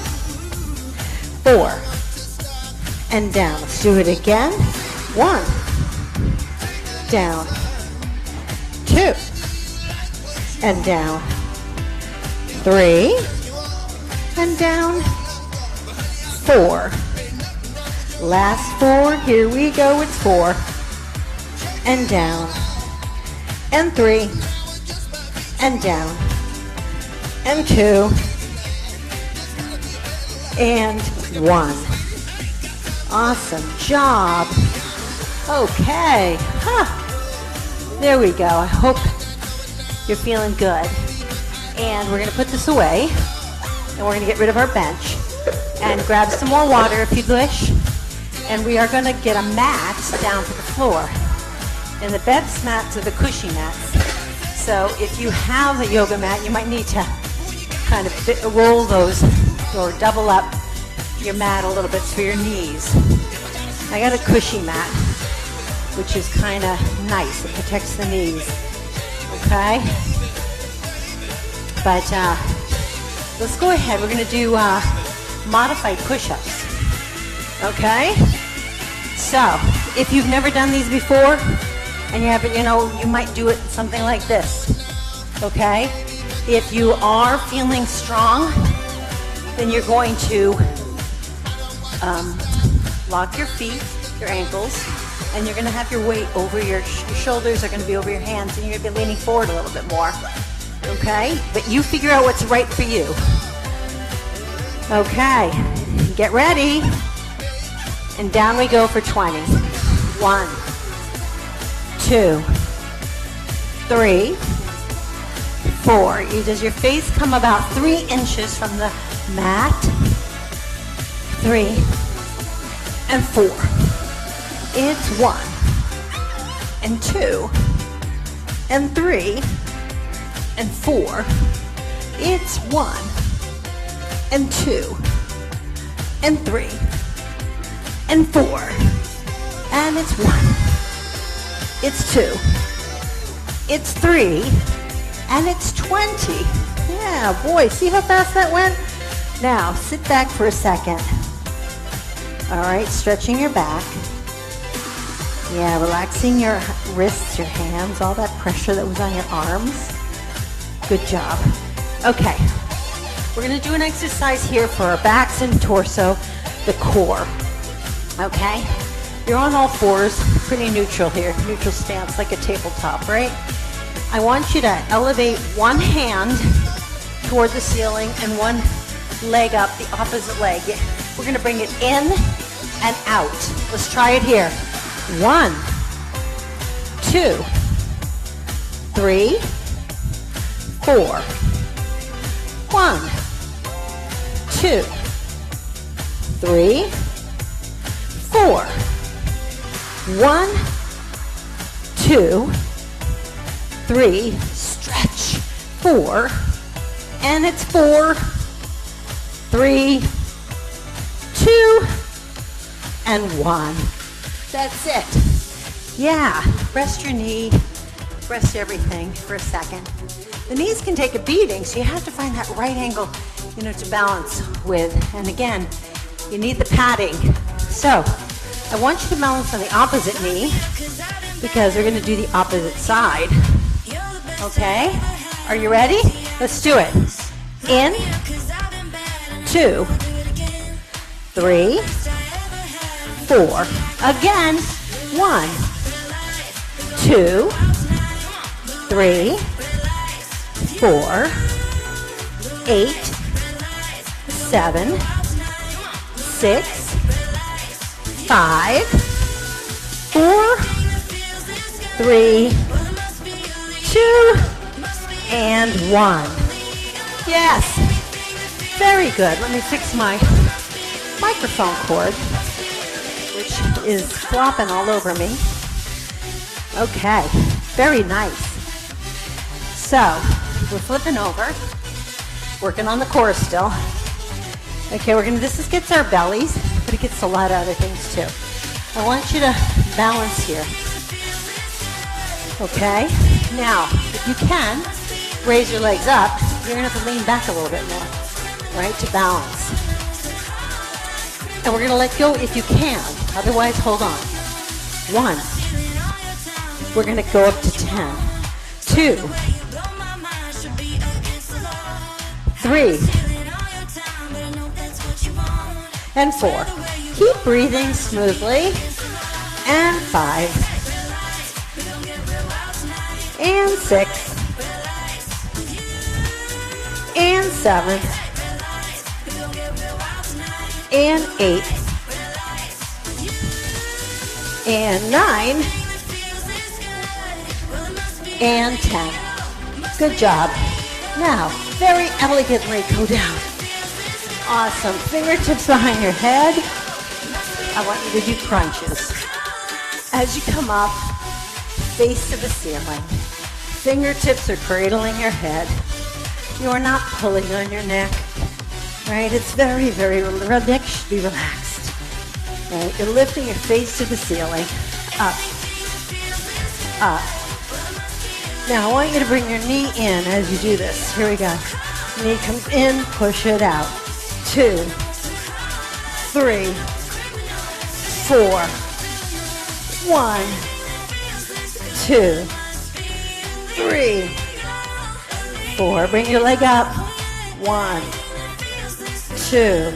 4 and down. Let's do it again. 1 down. 2 and down. 3 and down. 4. Last 4. Here we go. It's 4 and down. And 3 and down. And 2 and 1. Awesome job. Okay. There we go. I hope you're feeling good. And we're going to put this away. And we're going to get rid of our bench. And grab some more water if you'd wish. And we are going to get a mat down to the floor. And the best mats are the cushy mats. So if you have a yoga mat, you might need to kind of roll those or double up your mat a little bit for your knees. I got a cushy mat, which is kind of nice. It protects the knees. Okay? But let's go ahead. We're going to do modified push-ups. Okay? So, if you've never done these before, and you haven't, you might do it something like this. Okay? If you are feeling strong, then you're going to lock your feet, your ankles, and you're going to have your weight over your shoulders are going to be over your hands, and you're going to be leaning forward a little bit more. Okay? But you figure out what's right for you. Okay. Get ready. And down we go for 20. 1, 2, 3, 4. Does your face come about 3 inches from the mat? 3 and 4. It's 1 and 2 and 3 and 4. It's 1 and 2 and 3 and 4. And it's 1. It's 2. It's 3. And it's 20. Yeah, boy, see how fast that went? Now, sit back for a second. All right, stretching your back. Yeah, relaxing your wrists, your hands, all that pressure that was on your arms. Good job. Okay, we're going to do an exercise here for our backs and torso, the core. Okay, you're on all fours, pretty neutral here, neutral stance like a tabletop, right? I want you to elevate one hand toward the ceiling and one leg up, the opposite leg. We're going to bring it in and out. Let's try it here. 1, 2, 3, 4. 1, 2, 3, 4. 1, 2, 3, stretch, 4, and it's 4, 3, 2, and 1. That's it. Yeah, rest your knee, rest everything for a second. The knees can take a beating, so you have to find that right angle, to balance with. And again, you need the padding. So I want you to balance on the opposite knee because we're going to do the opposite side. Okay? Are you ready? Let's do it. In, 2, 3, 4. Again, 1, 2, 3, 4, 8, 7, 6, 5, 4, 3, 2, and 1. Yes. Very good. Let me fix my microphone cord, which is flopping all over me. Okay. Very nice. So, we're flipping over, working on the core still. Okay, this gets our bellies, but it gets a lot of other things too. I want you to balance here. Okay? Now, if you can, raise your legs up. You're going to have to lean back a little bit more, right, to balance. And we're going to let go if you can. Otherwise, hold on. 1. We're going to go up to 10. 2. 3. And 4. Keep breathing smoothly. And 5. And 6. And 7. And 8. And 9. And 10. Good job. Now, very elegantly go down. Awesome. Fingertips behind your head. I want you to do crunches. As you come up, face to the ceiling. Fingertips are cradling your head. You are not pulling on your neck. Right? It's very, very, the neck should be relaxed. Right? You're lifting your face to the ceiling. Up. Up. Now, I want you to bring your knee in as you do this. Here we go. Knee comes in, push it out. 2, 3, 4, 1, 2, 3, 4. Bring your leg up. 1, 2,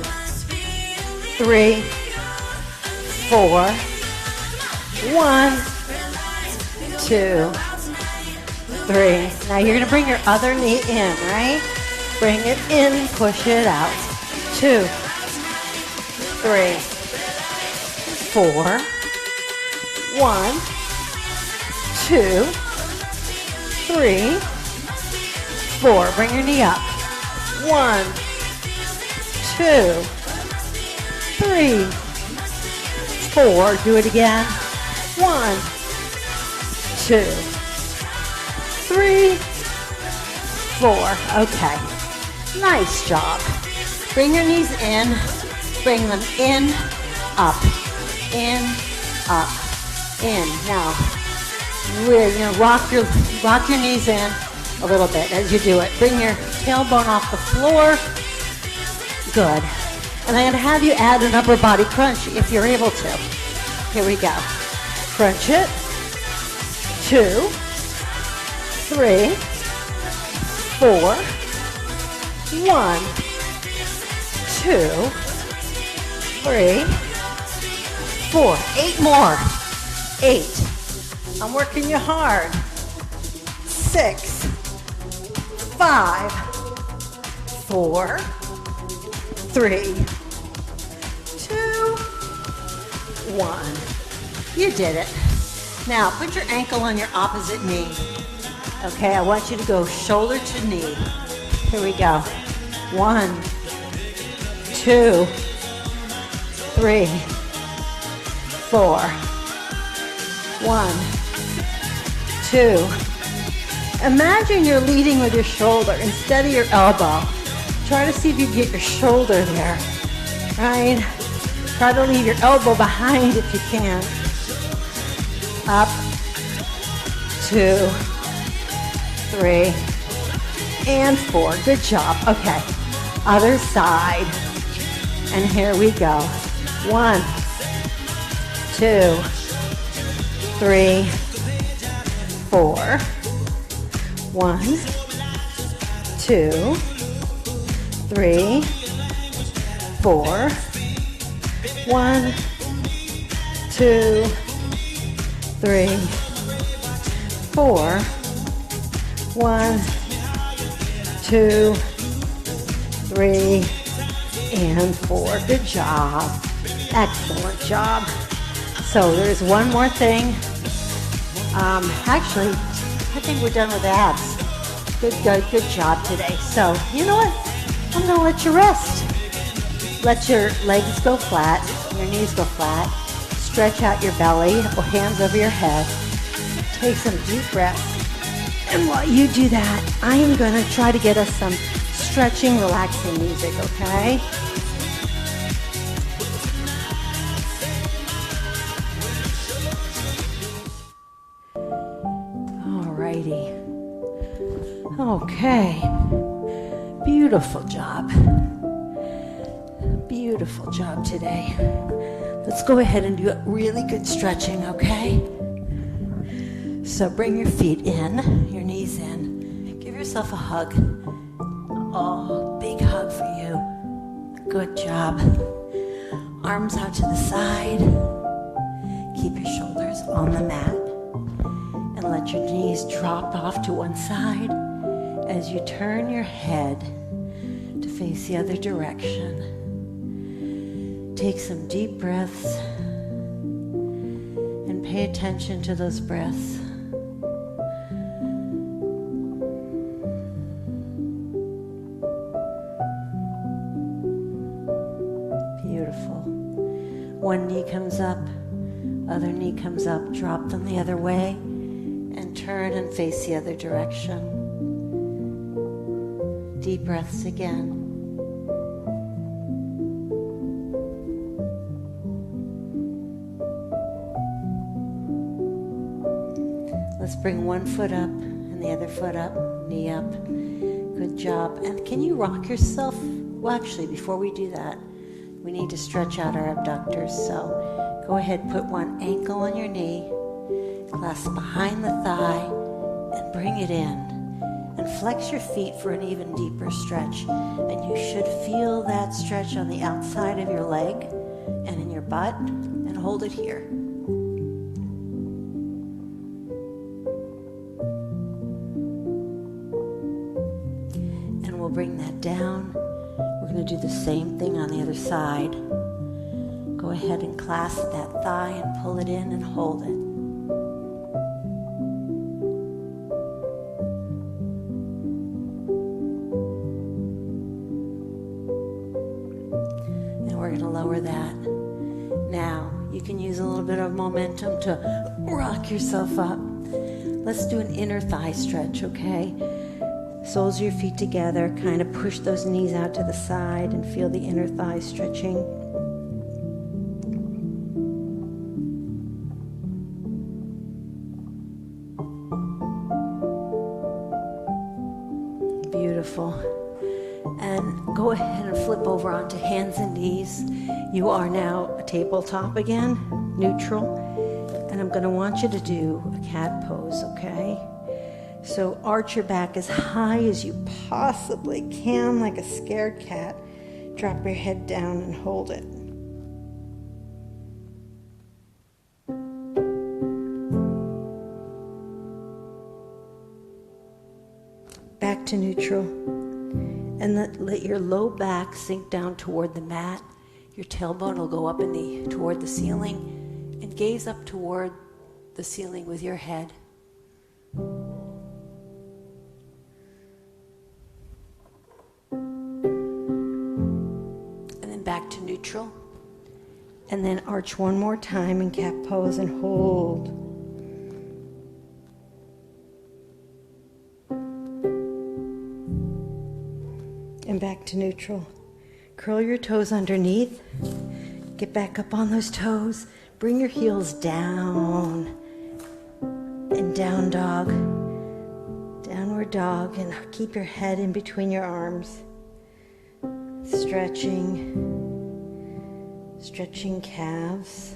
3, 4, 1, 2, 3. Now you're going to bring your other knee in, right? Bring it in, push it out. 2, 3, 4, 1, 2, 3, 4. Bring your knee up. 1, 2, 3, 4. Do it again. 1, 2, 3, 4. Okay. Nice job. Bring your knees in. Bring them in, up, in, up, in. Now, we're going to rock your knees in a little bit as you do it. Bring your tailbone off the floor. Good. And I'm going to have you add an upper body crunch if you're able to. Here we go. Crunch it. 2, 3, 4, 1, 2, 3, 4. 8 more. 8. I'm working you hard. 6, 5, 4, 3, 2, 1. You did it. Now put your ankle on your opposite knee. Okay, I want you to go shoulder to knee. Here we go. 1, 2, 3, 4. 1, 2, Imagine you're leading with your shoulder instead of your elbow. Try to see if you can get your shoulder there, right? Try to leave your elbow behind if you can. Up, 2, 3, and 4. Good job. Okay, other side. And here we go. 1, 2, 3, 4. 1, 2, 3, 4. 1, 2, 3, 4. 1, 2, 3, and 4. Good job. Excellent job. So there's one more thing. Actually, I think we're done with abs. Good job today. So, you know what? I'm gonna let you rest. Let your legs go flat, your knees go flat. Stretch out your belly or hands over your head. Take some deep breaths. And while you do that, I am gonna try to get us some stretching, relaxing music, okay? Alrighty. Okay. Beautiful job. Beautiful job today. Let's go ahead and do a really good stretching, okay? So bring your feet in, your knees in. Give yourself a hug. Oh, big hug for you. Good job. Arms out to the side. Keep your shoulders on the mat. And let your knees drop off to one side as you turn your head to face the other direction. Take some deep breaths and pay attention to those breaths. Beautiful. One knee comes up, other knee comes up, drop them the other way, and turn and face the other direction. Deep breaths again. Let's bring one foot up and the other foot up, knee up. Good job. And can you rock yourself? Well, actually, before we do that, we need to stretch out our abductors. So go ahead, put one ankle on your knee, clasp behind the thigh, and bring it in. And flex your feet for an even deeper stretch. And you should feel that stretch on the outside of your leg and in your butt, and hold it here. And we'll bring that down. We're going to do the same thing on the other side. Go ahead and clasp that thigh and pull it in and hold it. Lower that. Now, you can use a little bit of momentum to rock yourself up. Let's do an inner thigh stretch, okay? Soles of your feet together, kind of push those knees out to the side and feel the inner thigh stretching. Beautiful. And go ahead and flip over onto hands and knees. You are now a tabletop again, neutral. And I'm going to want you to do a cat pose, okay? So arch your back as high as you possibly can, like a scared cat. Drop your head down and hold it. Back to neutral. And let your low back sink down toward the mat. Your tailbone will go up toward the ceiling. And gaze up toward the ceiling with your head. And then back to neutral. And then arch one more time in cat pose and hold. And back to neutral. Curl your toes underneath. Get back up on those toes. Bring your heels down. And down dog. Downward dog. And keep your head in between your arms. Stretching. Stretching calves.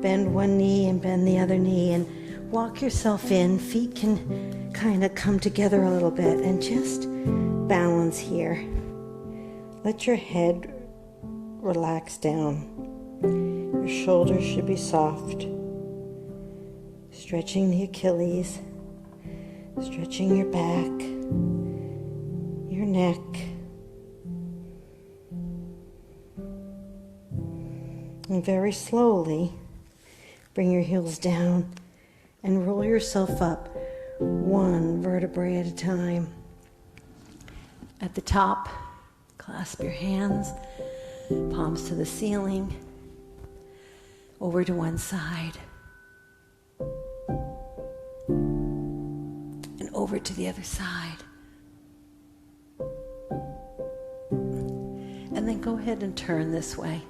Bend one knee and bend the other knee and walk yourself in. Feet can kind of come together a little bit and just balance here. Let your head relax down. Your shoulders should be soft. Stretching the Achilles, stretching your back, your neck. And very slowly, bring your heels down and roll yourself up one vertebrae at a time. At the top, clasp your hands, palms to the ceiling, over to one side, and over to the other side. And then go ahead and turn this way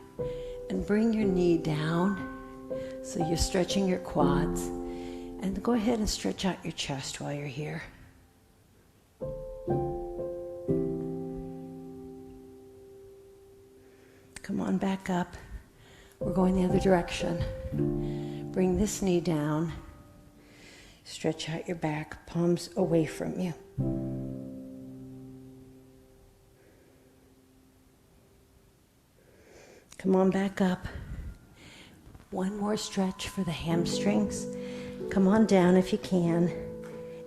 and bring your knee down. So you're stretching your quads, and go ahead and stretch out your chest while you're here. Come on back up. We're going the other direction. Bring this knee down. Stretch out your back, palms away from you. Come on back up. One more stretch for the hamstrings. Come on down if you can.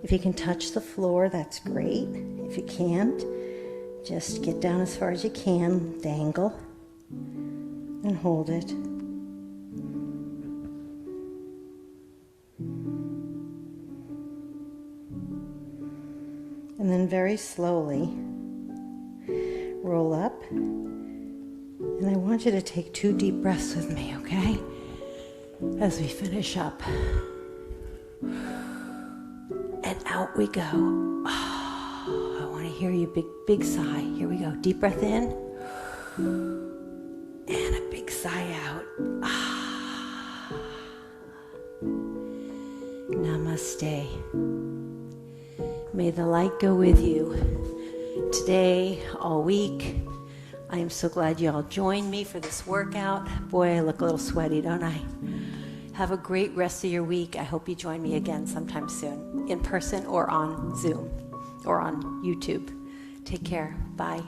If you can touch the floor, that's great. If you can't, just get down as far as you can, dangle, and hold it. And then very slowly, roll up. And I want you to take 2 deep breaths with me, okay? As we finish up. And out we go. Oh, I want to hear you big sigh. Here we go. Deep breath in. And a big sigh out. Namaste. May the light go with you today, all week. I am so glad you all joined me for this workout. Boy, I look a little sweaty, don't I? Have a great rest of your week. I hope you join me again sometime soon, in person or on Zoom or on YouTube. Take care. Bye.